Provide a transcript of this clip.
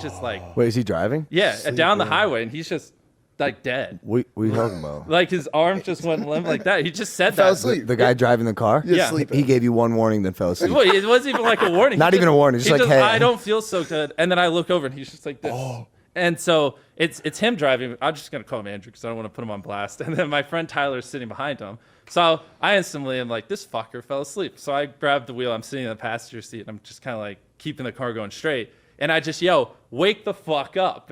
he's just like, Wait, is he driving? yeah, Sleeping. down the highway, and he's just like dead. What are you talking about? Like his arms just went limp like that. He just said Fell that. asleep. The guy driving the car? Just Yeah. sleeping. He gave you one warning, then fell asleep. Well, it wasn't even like a warning. Not He even a warning, just he like, hey. I don't feel so good. And then I look over and he's just like this. And so it's him driving. I'm just gonna call him Andrew because I don't want to put him on blast. And then my friend Tyler is sitting behind him. So I instantly am like, this fucker fell asleep. So I grab the wheel. I'm sitting in the passenger seat. And I'm just kind of like keeping the car going straight. And I just yell, wake the fuck up.